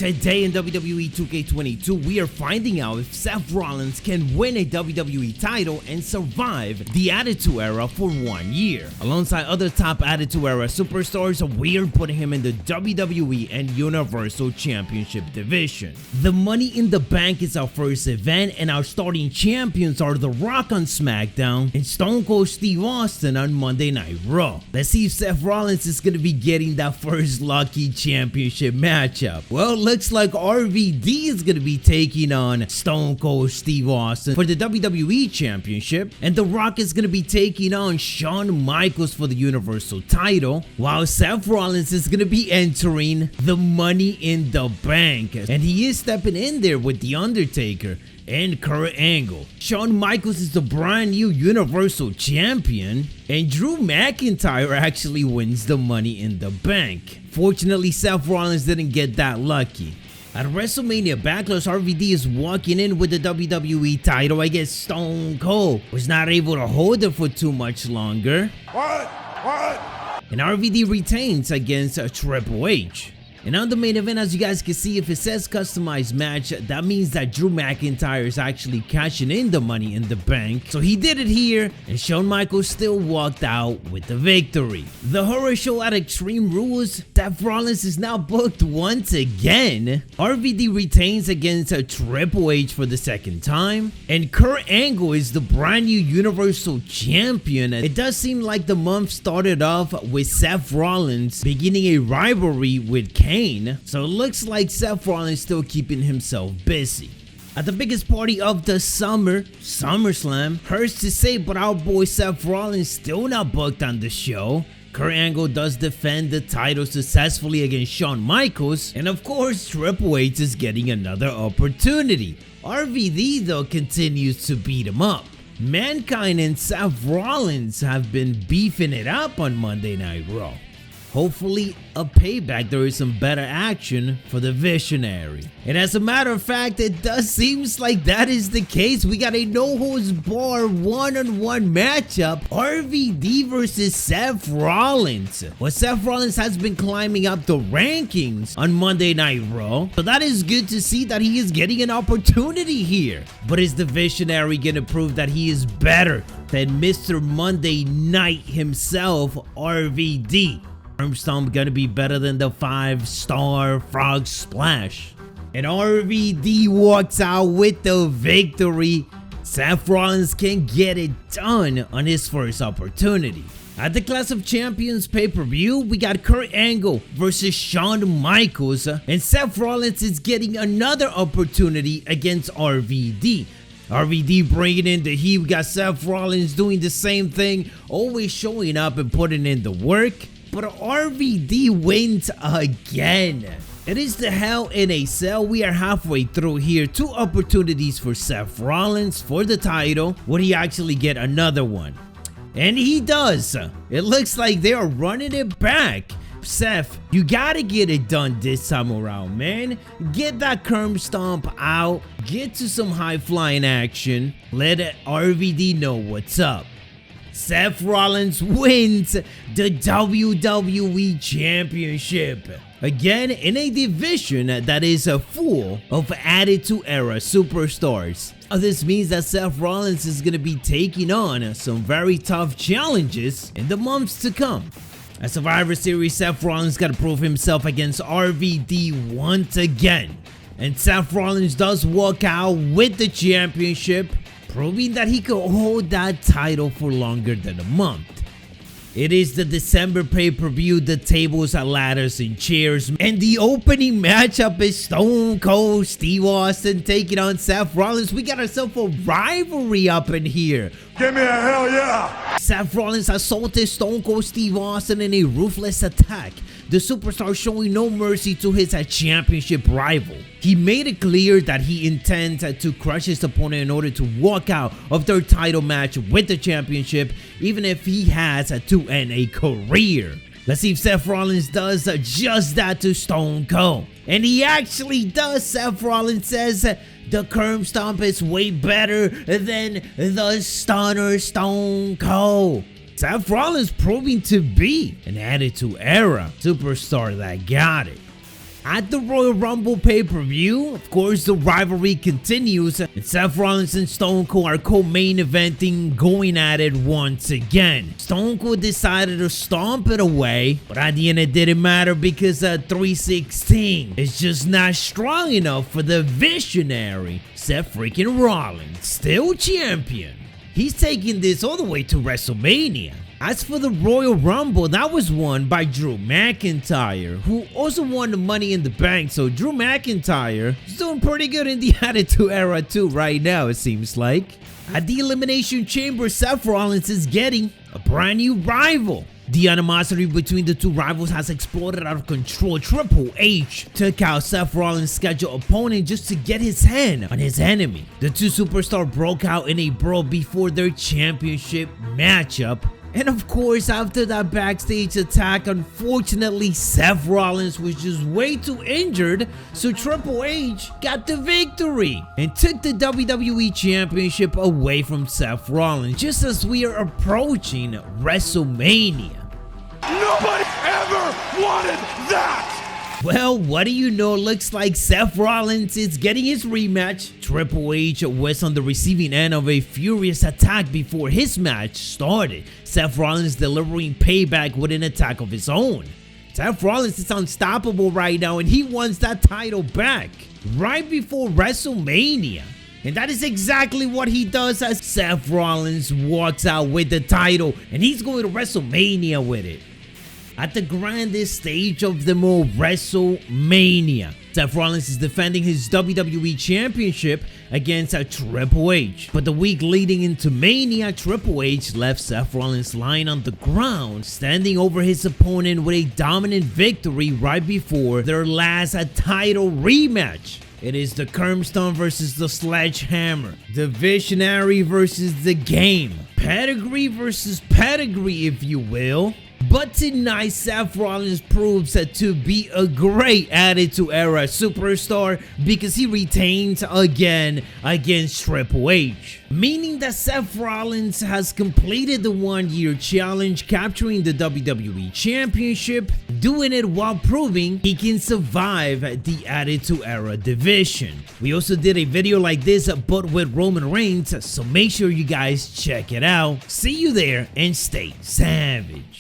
Today in WWE 2K22, we are finding out if Seth Rollins can win a WWE title and survive the Attitude Era for 1 year. Alongside other top Attitude Era superstars, we are putting him in the WWE and Universal Championship division. The Money in the Bank is our first event, and our starting champions are The Rock on SmackDown and Stone Cold Steve Austin on Monday Night Raw. Let's see if Seth Rollins is going to be getting that first lucky championship matchup. Well, looks like RVD is going to be taking on Stone Cold Steve Austin for the WWE Championship, and The Rock is going to be taking on Shawn Michaels for the Universal title, while Seth Rollins is going to be entering the Money in the Bank, and he is stepping in there with The Undertaker and Kurt Angle. Shawn Michaels is the brand new Universal Champion, and Drew McIntyre actually wins the Money in the Bank. Fortunately, Seth Rollins didn't get that lucky. At WrestleMania Backlash, RVD is walking in with the WWE title. I guess Stone Cold was not able to hold it for too much longer. And RVD retains against Triple H. And on the main event, as you guys can see, if it says customized match, that means that Drew McIntyre is actually cashing in the Money in the Bank. So he did it here, and Shawn Michaels still walked out with the victory. The Horror Show at Extreme Rules, Seth Rollins is now booked once again. RVD retains against Triple H for the second time, and Kurt Angle is the brand new Universal Champion. It does seem like the month started off with Seth Rollins beginning a rivalry with Kane. So it looks like Seth Rollins still keeping himself busy. At the biggest party of the summer, SummerSlam, hurts to say, but our boy Seth Rollins still not booked on the show. Kurt Angle does defend the title successfully against Shawn Michaels, and of course Triple H is getting another opportunity. RVD though continues to beat him up. Mankind and Seth Rollins have been beefing it up on Monday Night Raw. Hopefully a payback, there is some better action for the Visionary. And as a matter of fact, it does seems like that is the case. We got a no-holds-barred one-on-one matchup, RVD versus Seth Rollins. Well, Seth Rollins has been climbing up the rankings on Monday Night Raw, so that is good to see that he is getting an opportunity here. But is the Visionary gonna prove that he is better than Mr. Monday Night himself, RVD? Stomp gonna be better than the 5-star Frog Splash. And RVD walks out with the victory. Seth Rollins can get it done on his first opportunity. At the Clash of Champions pay-per-view, we got Kurt Angle versus Shawn Michaels, and Seth Rollins is getting another opportunity against RVD. RVD bringing in the heat. We got Seth Rollins doing the same thing, always showing up and putting in the work. But RVD wins again. It is the Hell in a Cell. We are halfway through here. 2 opportunities for Seth Rollins for the title. Would he actually get another one? And he does. It looks like they are running it back. Seth, you gotta get it done this time around, man. Get that curb stomp out. Get to some high-flying action. Let RVD know what's up. Seth Rollins wins the WWE Championship. Again, in a division that is full of Attitude Era superstars. This means that Seth Rollins is going to be taking on some very tough challenges in the months to come. At Survivor Series, Seth Rollins got to prove himself against RVD once again. And Seth Rollins does walk out with the championship, proving that he could hold that title for longer than a month. It is the December pay-per-view, the tables are ladders and chairs, and the opening matchup is Stone Cold Steve Austin taking on Seth Rollins. We got ourselves a rivalry up in here. Give me a hell yeah! Seth Rollins assaulted Stone Cold Steve Austin in a ruthless attack, the superstar showing no mercy to his championship rival. He made it clear that he intends to crush his opponent in order to walk out of their title match with the championship, even if he has to end a career. Let's see if Seth Rollins does just that to Stone Cold. And he actually does. Seth Rollins says the curb stomp is way better than the stunner Stone Cold. Seth Rollins proving to be an Attitude Era superstar that got it. At the Royal Rumble pay-per-view, of course, the rivalry continues, and Seth Rollins and Stone Cold are co-main eventing, going at it once again. Stone Cold decided to stomp it away, but at the end it didn't matter because 316 is just not strong enough for the visionary Seth freaking Rollins, still champion. He's taking this all the way to WrestleMania. As for the Royal Rumble, that was won by Drew McIntyre, who also won the Money in the Bank, so Drew McIntyre is doing pretty good in the Attitude Era too right now, it seems like. At the Elimination Chamber, Seth Rollins is getting a brand new rival. The animosity between the two rivals has exploded out of control. Triple H took out Seth Rollins' scheduled opponent just to get his hand on his enemy. The two superstars broke out in a brawl before their championship matchup. And of course, after that backstage attack, unfortunately, Seth Rollins was just way too injured, so Triple H got the victory and took the WWE Championship away from Seth Rollins, just as we are approaching WrestleMania. Nobody ever wanted that! Well, what do you know? Looks like Seth Rollins is getting his rematch. Triple H was on the receiving end of a furious attack before his match started. Seth Rollins delivering payback with an attack of his own. Seth Rollins is unstoppable right now, and he wants that title back right before WrestleMania. And that is exactly what he does as Seth Rollins walks out with the title, and he's going to WrestleMania with it. At the grandest stage of them all, WrestleMania, Seth Rollins is defending his WWE Championship against Triple H. But the week leading into Mania, Triple H left Seth Rollins lying on the ground, standing over his opponent with a dominant victory right before their last title rematch. It is the Curbstone versus the Sledgehammer, the Visionary versus the Game, pedigree versus pedigree, if you will. But tonight, Seth Rollins proves to be a great Attitude Era superstar because he retains again against Triple H. Meaning that Seth Rollins has completed the one-year challenge, capturing the WWE Championship, doing it while proving he can survive the Attitude Era division. We also did a video like this, but with Roman Reigns, so make sure you guys check it out. See you there and stay savage.